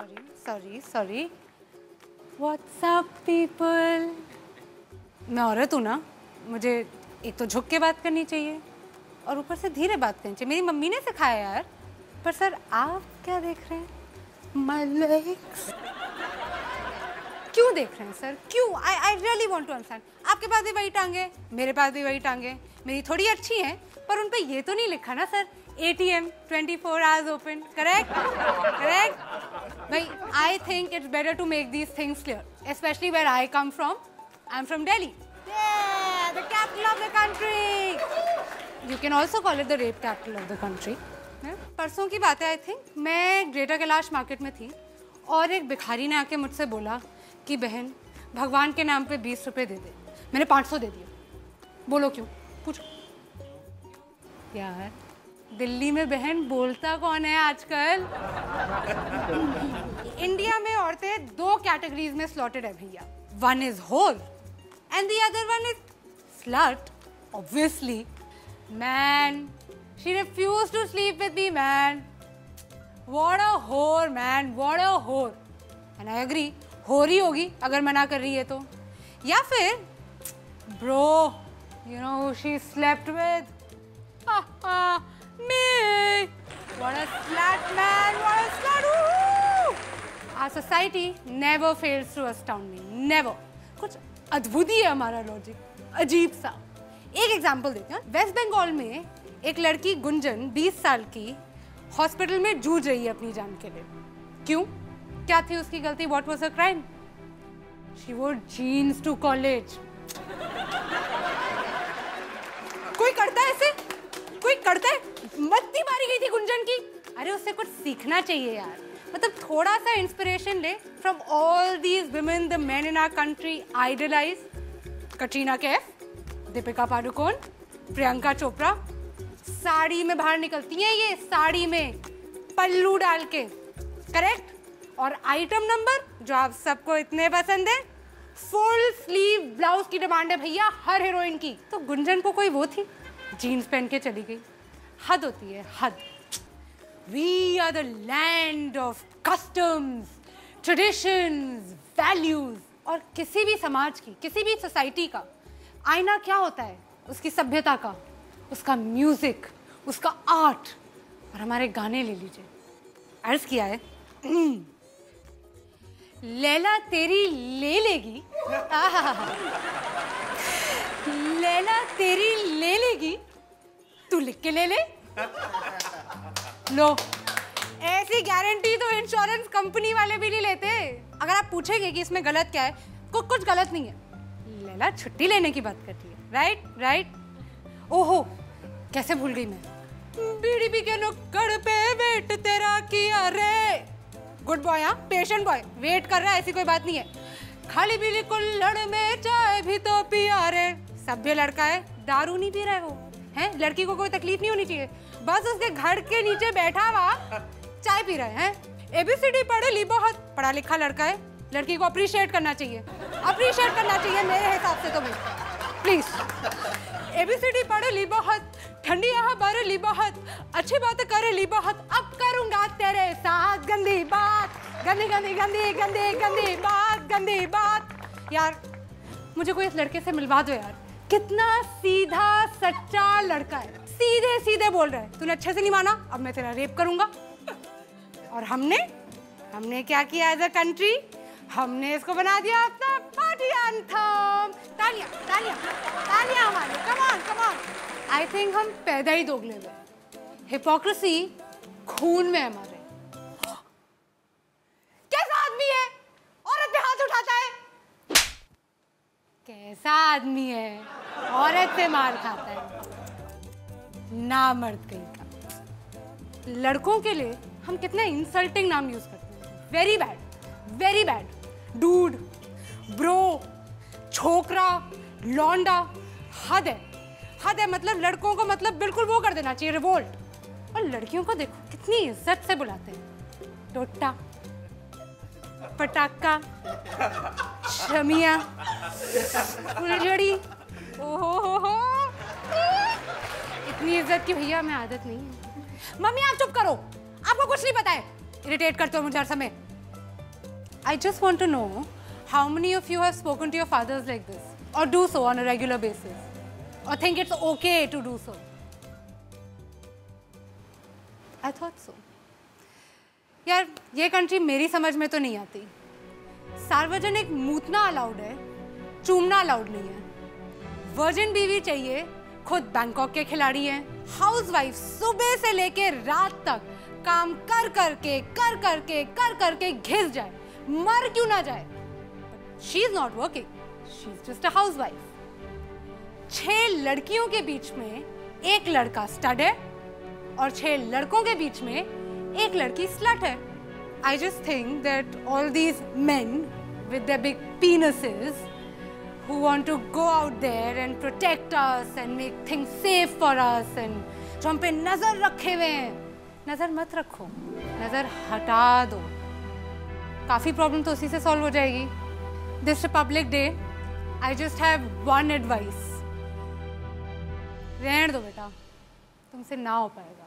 Sorry. What's up people. मैं औरत हूँ ना, मुझे एक तो झुक के बात करनी चाहिए और ऊपर से धीरे बात करनी चाहिए। मेरी मम्मी ने सिखाया यार। पर सर आप क्या देख रहे हैं? My legs. क्यों देख रहे हैं सर? क्यों? I really want to understand. आपके पास भी वही टांगे, मेरे पास भी वही टांगे। मेरी थोड़ी अच्छी हैं, पर उन पे ये तो नहीं लिखा ना sir ATM 24 hours open. Correct? भाई, I think it's better to make these things clear, especially where I come from. I'm from Delhi. Yeah, the capital of the country. You can also call it the rape capital of the country. परसों की बात है, I think मैं greater Kailash market में थी और एक भिखारी ने आके मुझसे बोला कि बहन भगवान के नाम पे 20 रुपए दे दे। मैंने 500 दे दिया। बोलो क्यों? पूछो यार। दिल्ली में बहन बोलता कौन है आजकल? इंडिया में औरतें 2 कैटेगरीज में स्लॉटेड है भैया। One is whore and the other one is slut. Obviously man, she refused to sleep with me man. What a whore man, what a होर। एंड आई एग्री, होर ही होगी अगर मना कर रही है तो। या फिर bro, you know who she slept with? Me! What a slut, man! What a slut! Woo! Our society never fails to astound me. Never. कुछ अद्भुत ही है हमारा लॉजिक, अजीब सा। एक एग्जाम्पल देते हैं। वेस्ट बंगाल में एक लड़की गुंजन 20 साल की हॉस्पिटल में जूझ रही है अपनी जान के लिए। क्यों? क्या थी उसकी गलती? What was her crime? She wore jeans to college. कोई करता है ऐसे? कोई करता है? मत्ती मारी गई थी गुंजन की। अरे उससे कुछ सीखना चाहिए यार। मतलब थोड़ा सा इंस्पिरेशन ले from all these women the men in our country idolize. Katrina Kaif, Deepika Padukone, Priyanka Chopra. Sari में बाहर निकलती हैं ये, साड़ी में पल्लू डाल के। करेक्ट? और आइटम नंबर जो आप सबको इतने पसंद है, फुल स्लीव ब्लाउज की डिमांड है भैया हर हीरोइन की। तो गुंजन को कोई वो थी, जीन्स पहन के चली गई। हद होती है, हद। We are the land of customs, traditions, values. और किसी भी समाज की, किसी भी सोसाइटी का आईना क्या होता है? उसकी सभ्यता का, उसका म्यूजिक, उसका आर्ट। और हमारे गाने ले लीजिए। अर्ज किया है लैला तेरी ले लेगी, लैला तेरी ले लेगी, तू लिख के ले ले। लो, ऐसी गारंटी तो इंश्योरेंस कंपनी वाले भी नहीं लेते। अगर आप पूछेंगे कि इसमें गलत क्या है, कुछ गलत नहीं है। लैला छुट्टी लेने की बात करती है। राइट। ओहो, कैसे भूल गई मैं। बीड़ी के नुक्कड़ पे वेट तेरा किया रे। गुड बॉय, हाँ, पेशेंट बॉय। वेट कर रहा है, ऐसी कोई बात नहीं है। खाली पीली कुल्हड़ में चाय भी तो पिया रे। सभ्य लड़का है, दारू नहीं पी रहा है वो। है, लड़की को कोई तकलीफ नहीं होनी चाहिए। बस उसके घर के नीचे बैठा हुआ चाय पी रहा है। ABCD पढ़े ली बहुत, पढ़ा लिखा लड़का है। लड़की को अप्रिशिएट करना चाहिए, अप्रिशिएट करना चाहिए मेरे हिसाब से तो भाई, प्लीज। ABCD पढ़े ली बहुत, ठंडी यहाँ बारे ली बहुत, अच्छी बात करे ली बहुत। अब करूंगा तेरे साथ गंदी बात, गंदी गंदी गंदी गंदी गंदी बात, गंदी बात। यार मुझे कोई इस लड़के से मिलवा दो यार। कितना सीधा सच्चा लड़का है, सीधे सीधे बोल रहा है। तूने अच्छे से नहीं माना, अब मैं तेरा रेप करूंगा। और हमने क्या किया एज अ कंट्री? हमने इसको बना दिया अपना पार्टी एंथम। तालियां तालियां तालियां हमारे। Come on. आई थिंक हम पैदा ही दोगले हुए। हिपोक्रेसी खून में हमारे। कैसा आदमी है? औरत पे हाथ उठाता है। कैसा आदमी है? औरत से मार खाता है। ना मर्द कहीं का। लड़कों के लिए हम कितने इंसल्टिंग नाम यूज करते हैं। Very bad. डूड, ब्रो, छोकरा, लौंडा। हद है। मतलब लड़कों को मतलब बिल्कुल वो कर देना चाहिए, रिवोल्ट। और लड़कियों को देखो कितनी इज्जत से बुलाते हैं। टोटा, पटाखा, शमिया, फुलझड़ी। ओहो, इतनी इज्जत की भैया हमें आदत नहीं है। मम्मी आप चुप करो, आपको कुछ नहीं पता है। इरिटेट करते हो मुझे हर समय। I just want to know how many of you have spoken to your fathers like this, or do so on a regular basis, or think it's okay to do so. I thought so. यार ये country मेरी समझ में तो नहीं आती. सार्वजनिक मूतना allowed है, चूमना अलाउड नहीं है. वर्जिन बीवी चाहिए, खुद बैंकॉक के खिलाड़ी हैं. हाउसवाइफ सुबह से लेके रात तक काम कर करके घिस जाए, मर क्यों ना जाए. She is not working, she is just a housewife. 6 लड़कियों के बीच में एक लड़का स्टड है और 6 लड़कों के बीच में एक लड़की स्लट है. I just think that all these men with their big penises who want to go out there and protect us and make things safe for us and जो हम पे नजर रखे हुए हैं, नजर मत रखो, नजर हटा दो. काफी प्रॉब्लम तो उसी से सॉल्व हो जाएगी. This Republic Day, I just have one advice. रहने दो बेटा, तुमसे ना हो पाएगा.